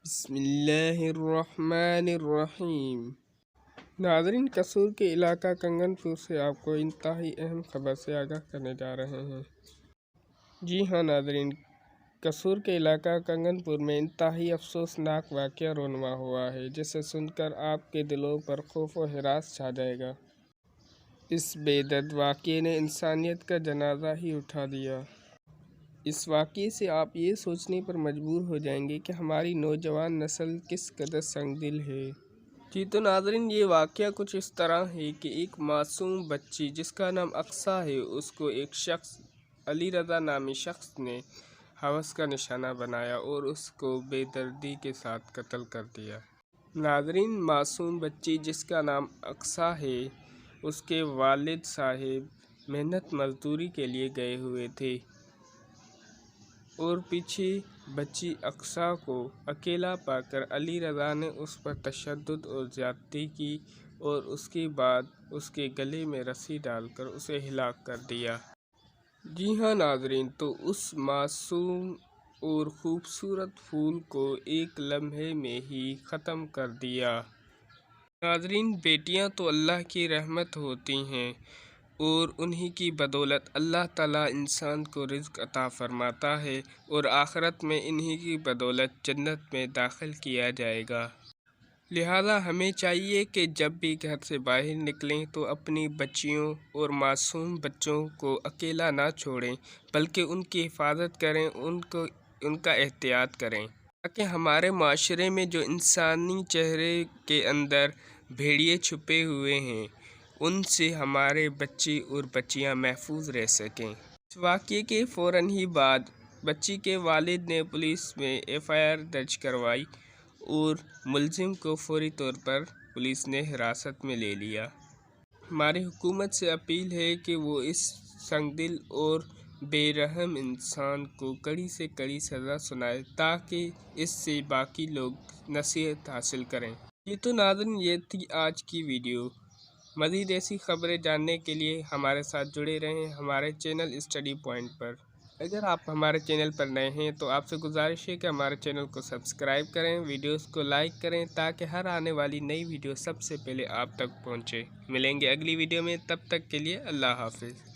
بسم اللہ الرحمن الرحیم۔ ناظرین، قصور کے علاقہ کنگن پور سے آپ کو انتہائی اہم خبر سے آگاہ کرنے جا رہے ہیں۔ جی ہاں ناظرین، قصور کے علاقہ کنگن پور میں انتہائی افسوسناک واقعہ رونما ہوا ہے، جسے سن کر آپ کے دلوں پر خوف و ہراس چھا جائے گا۔ اس بے درد واقعے نے انسانیت کا جنازہ ہی اٹھا دیا۔ اس واقعے سے آپ یہ سوچنے پر مجبور ہو جائیں گے کہ ہماری نوجوان نسل کس قدر سنگ دل ہے۔ جی تو ناظرین، یہ واقعہ کچھ اس طرح ہے کہ ایک معصوم بچی جس کا نام اقصیٰ ہے، اس کو ایک شخص علی رضا نامی شخص نے ہوس کا نشانہ بنایا اور اس کو بے دردی کے ساتھ قتل کر دیا۔ ناظرین، معصوم بچی جس کا نام اقصیٰ ہے، اس کے والد صاحب محنت مزدوری کے لیے گئے ہوئے تھے اور پیچھے بچی اقصیٰ کو اکیلا پا کر علی رضا نے اس پر تشدد اور زیادتی کی اور اس کے بعد اس کے گلے میں رسی ڈال کر اسے ہلاک کر دیا۔ جی ہاں ناظرین، تو اس معصوم اور خوبصورت پھول کو ایک لمحے میں ہی ختم کر دیا۔ ناظرین، بیٹیاں تو اللہ کی رحمت ہوتی ہیں اور انہی کی بدولت اللہ تعالیٰ انسان کو رزق عطا فرماتا ہے اور آخرت میں انہی کی بدولت جنت میں داخل کیا جائے گا۔ لہٰذا ہمیں چاہیے کہ جب بھی گھر سے باہر نکلیں تو اپنی بچیوں اور معصوم بچوں کو اکیلا نہ چھوڑیں، بلکہ ان کی حفاظت کریں، ان کا احتیاط کریں، تاکہ ہمارے معاشرے میں جو انسانی چہرے کے اندر بھیڑیے چھپے ہوئے ہیں، ان سے ہمارے بچے اور بچیاں محفوظ رہ سکیں۔ اس واقعے کے فوراً ہی بعد بچی کے والد نے پولیس میں FIR درج کروائی اور ملزم کو فوری طور پر پولیس نے حراست میں لے لیا۔ ہماری حکومت سے اپیل ہے کہ وہ اس سنگ دل اور بے رحم انسان کو کڑی سے کڑی سزا سنائے، تاکہ اس سے باقی لوگ نصیحت حاصل کریں۔ یہ تو ناظرین، یہ تھی آج کی ویڈیو۔ مزید ایسی خبریں جاننے کے لیے ہمارے ساتھ جڑے رہیں ہمارے چینل اسٹڈی پوائنٹ پر۔ اگر آپ ہمارے چینل پر نئے ہیں تو آپ سے گزارش ہے کہ ہمارے چینل کو سبسکرائب کریں، ویڈیوز کو لائک کریں، تاکہ ہر آنے والی نئی ویڈیو سب سے پہلے آپ تک پہنچے۔ ملیں گے اگلی ویڈیو میں، تب تک کے لیے اللہ حافظ۔